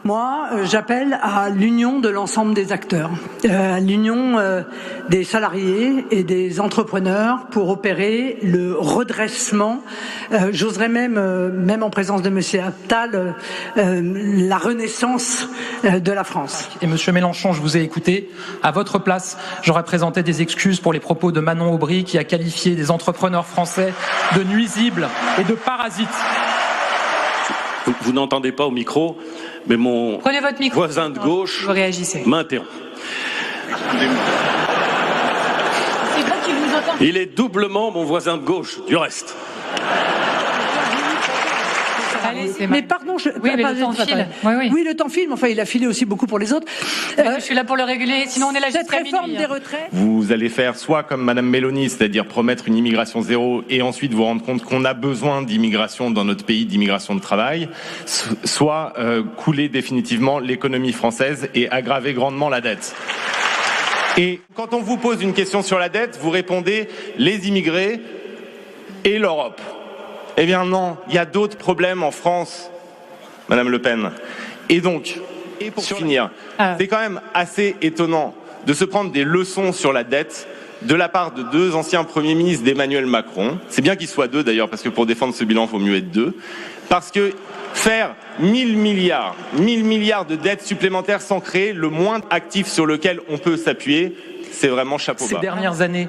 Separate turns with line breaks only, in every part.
Moi, j'appelle à l'union de l'ensemble des acteurs, à l'union des salariés et des entrepreneurs pour opérer le redressement, j'oserais même en présence de Monsieur Attal, la renaissance de la France.
Et Monsieur Mélenchon, je vous ai écouté. À votre place, j'aurais présenté des excuses pour les propos de Manon Aubry qui a qualifié des entrepreneurs français de nuisibles et de parasites.
Vous n'entendez pas au micro, mais mon voisin de gauche m'interrompt. Il est doublement mon voisin de gauche, du reste.
Mais pardon,
le temps file.
Oui, le temps file, mais enfin, il a filé aussi beaucoup pour les autres.
Je suis là pour le réguler, sinon on est là jusqu'à minuit.
Cette réforme des retraites.
Vous allez faire soit comme Madame Meloni, c'est-à-dire promettre une immigration zéro et ensuite vous rendre compte qu'on a besoin d'immigration dans notre pays, d'immigration de travail, soit couler définitivement l'économie française et aggraver grandement la dette. Et quand on vous pose une question sur la dette, vous répondez les immigrés et l'Europe. Eh bien non, il y a d'autres problèmes en France, Madame Le Pen. Et donc, pour finir, c'est quand même assez étonnant de se prendre des leçons sur la dette de la part de deux anciens premiers ministres d'Emmanuel Macron. C'est bien qu'ils soient deux d'ailleurs, parce que pour défendre ce bilan, il vaut mieux être deux. Parce que faire 1000 milliards de dettes supplémentaires sans créer le moindre actif sur lequel on peut s'appuyer, c'est vraiment chapeau bas.
Ces dernières années,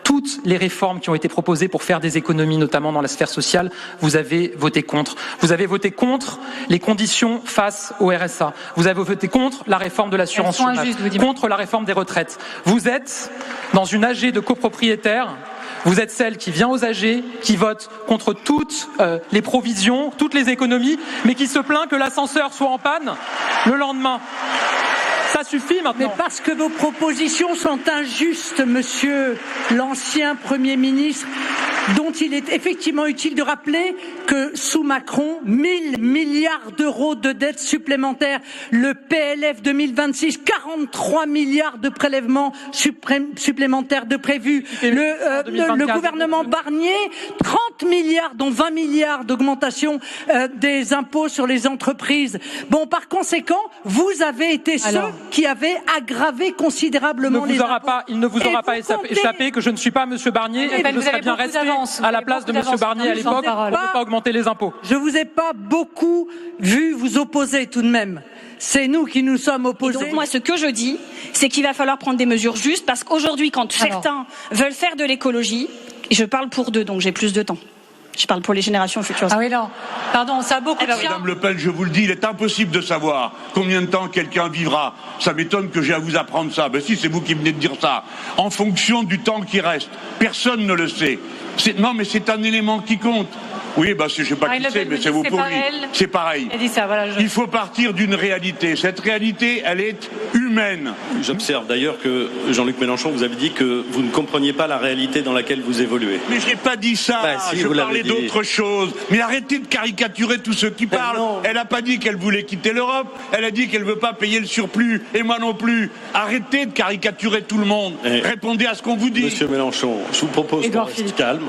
toutes les réformes qui ont été proposées pour faire des économies, notamment dans la sphère sociale, vous avez voté contre. Vous avez voté contre les conditions face au RSA. Vous avez voté contre la réforme de l'assurance chômage, contre la réforme des retraites. Vous êtes dans une AG de copropriétaires. Vous êtes celle qui vient aux AG, qui vote contre toutes les provisions, toutes les économies, mais qui se plaint que l'ascenseur soit en panne le lendemain. Ça suffit maintenant.
Mais parce que vos propositions sont injustes, monsieur l'ancien Premier ministre, dont il est effectivement utile de rappeler que sous Macron, 1000 milliards d'euros de dettes supplémentaires, le PLF 2026, 43 milliards de prélèvements supplémentaires de prévus, le gouvernement Barnier, 30 milliards, dont 20 milliards d'augmentation des impôts sur les entreprises. Bon, par conséquent, vous avez été ceux qui avaient aggravé considérablement les impôts.
Il ne vous aura pas échappé que je ne suis pas Monsieur Barnier et que je serais bien resté à la place de Monsieur Barnier à l'époque pour ne pas augmenter les impôts.
Je vous ai pas beaucoup vu vous opposer tout de même. C'est nous qui nous sommes opposés.
Et donc moi, ce que je dis, c'est qu'il va falloir prendre des mesures justes parce qu'aujourd'hui, quand certains veulent faire de l'écologie, et je parle pour deux, donc j'ai plus de temps. Je parle pour les générations futures.
Ah oui, non. Pardon, ça a beaucoup de
Madame Le Pen, je vous le dis, il est impossible de savoir combien de temps quelqu'un vivra. Ça m'étonne que j'ai à vous apprendre ça. Ben si, c'est vous qui venez de dire ça. En fonction du temps qui reste. Personne ne le sait. Non, mais c'est un élément qui compte. Oui, je sais pas qui c'est, mais c'est vous pour lui. C'est pareil.
Elle dit ça, voilà,
Il faut partir d'une réalité. Cette réalité, elle est humaine.
J'observe d'ailleurs que, Jean-Luc Mélenchon, vous avez dit que vous ne compreniez pas la réalité dans laquelle vous évoluez.
Mais j'ai pas dit ça.
Si,
je parlais d'autre chose. Mais arrêtez de caricaturer tous ceux qui parlent. Elle n'a pas dit qu'elle voulait quitter l'Europe. Elle a dit qu'elle veut pas payer le surplus. Et moi non plus. Arrêtez de caricaturer tout le monde. Répondez à ce qu'on vous dit.
Monsieur Mélenchon, je vous propose qu'on reste calme.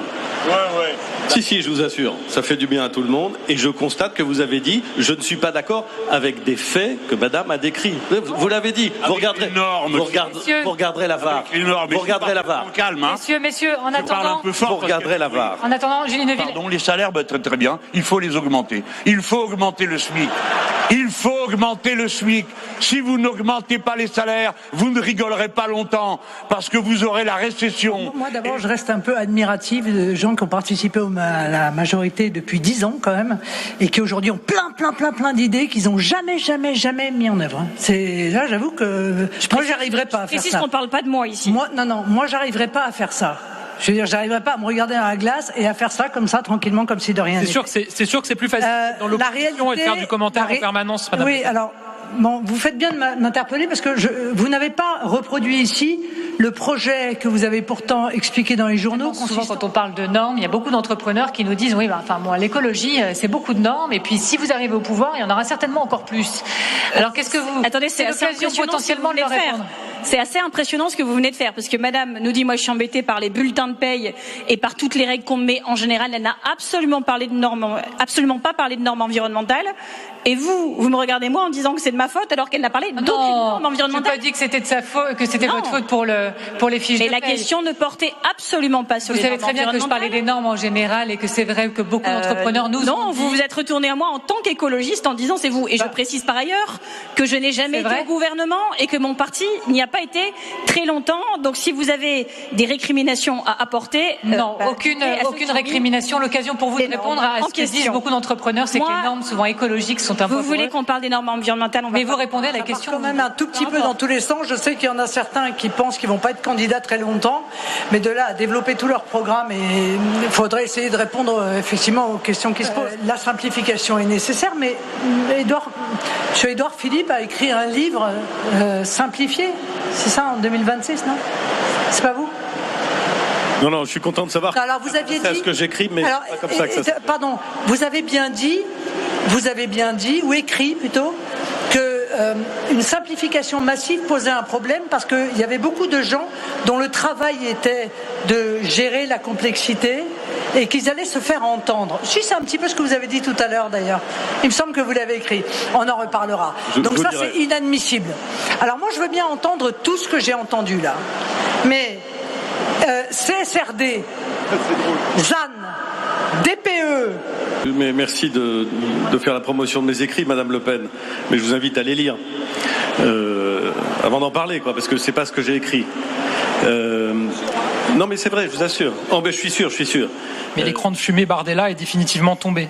Ouais.
Si, je vous assure, ça fait du bien à tout le monde. Et je constate que vous avez dit, je ne suis pas d'accord avec des faits que Madame a décrits. Vous l'avez dit. Vous regarderez la VAR. Vous regarderez la VAR.
Calme, hein.
Messieurs, en attendant.
Vous regarderez la VAR.
En attendant, Julie Neuville.
Pardon, les salaires, très bien. Il faut les augmenter. Il faut augmenter le SMIC. Il faut augmenter le SMIC. Si vous n'augmentez pas les salaires, vous ne rigolerez pas longtemps parce que vous aurez la récession.
Moi, d'abord, je reste un peu admirative de gens qui ont participé à la majorité depuis 10 ans, quand même, et qui aujourd'hui ont plein d'idées qu'ils n'ont jamais mis en œuvre. Là, j'avoue que moi, j'arriverai pas à faire ça.
Précise qu'on ne parle pas de moi ici.
Moi, j'arriverai pas à faire ça. Je veux dire, j'arriverai pas à me regarder dans la glace et à faire ça comme ça, tranquillement, comme si de rien n'était.
C'est sûr que c'est plus facile dans l'opposition et de faire du commentaire en permanence, Madame.
Oui, alors, vous faites bien de m'interpeller parce que vous n'avez pas reproduit ici le projet que vous avez pourtant expliqué dans les journaux.
Souvent, quand on parle de normes, il y a beaucoup d'entrepreneurs qui nous disent l'écologie, c'est beaucoup de normes, et puis si vous arrivez au pouvoir, il y en aura certainement encore plus. Alors, qu'est-ce que vous...
Attendez, c'est
l'occasion potentiellement de le répondre.
C'est assez impressionnant ce que vous venez de faire, parce que madame nous dit, moi je suis embêtée par les bulletins de paye et par toutes les règles qu'on me met en général. Elle n'a absolument pas parlé de normes environnementales. Et vous me regardez moi en disant que c'est de ma faute alors qu'elle n'a parlé d'aucune norme environnementale.
Je n'ai pas dit que c'était de sa faute, que c'était votre faute pour les fiches de paye.
Mais la question ne portait absolument pas sur les normes environnementales. Vous savez très bien que je parlais des normes en général et que c'est vrai que beaucoup d'entrepreneurs Non, vous vous êtes retourné à moi en tant qu'écologiste en disant c'est vous. Et je précise par ailleurs que je n'ai jamais été au gouvernement et que mon parti n'y a pas été très longtemps. Donc si vous avez des récriminations à apporter...
Non, aucune récrimination. L'occasion pour vous de répondre à ce que disent beaucoup d'entrepreneurs, c'est que les normes souvent écologiques sont un peu...
Vous voulez qu'on parle des normes environnementales?
Mais vous répondez à la question.
Quand même un tout petit peu dans tous les sens. Je sais qu'il y en a certains qui pensent qu'ils vont pas être candidats très longtemps, mais de là à développer tout leur programme, et il faudrait essayer de répondre effectivement aux questions qui se posent. La simplification est nécessaire, mais M. Édouard Philippe a écrit un livre simplifié. C'est ça en 2026, non? C'est pas vous?
Non, je suis content de savoir.
Alors vous aviez dit.
C'est ce que j'écris, mais
alors,
c'est pas comme ça que ça.
Pardon, vous avez bien dit, ou écrit plutôt, que une simplification massive posait un problème parce qu'il y avait beaucoup de gens dont le travail était de gérer la complexité et qu'ils allaient se faire entendre. Si, c'est un petit peu ce que vous avez dit tout à l'heure d'ailleurs. Il me semble que vous l'avez écrit. On en reparlera. Donc ça, c'est inadmissible. Alors moi, je veux bien entendre tout ce que j'ai entendu là. Mais CSRD, ZAN, DPE...
Mais merci de faire la promotion de mes écrits, Madame Le Pen. Mais je vous invite à les lire avant d'en parler, parce que c'est pas ce que j'ai écrit. Non, mais c'est vrai, je vous assure. Oh, ben, je suis sûr.
Mais l'écran de fumée Bardella est définitivement tombé.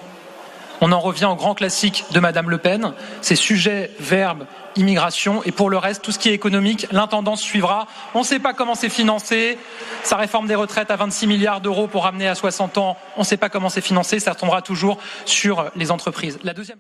On en revient au grand classique de Madame Le Pen, c'est sujet, verbe, immigration, et pour le reste, tout ce qui est économique, l'intendance suivra. On ne sait pas comment c'est financé. Sa réforme des retraites à 26 milliards d'euros pour ramener à 60 ans, on ne sait pas comment c'est financé. Ça tombera toujours sur les entreprises. La deuxième...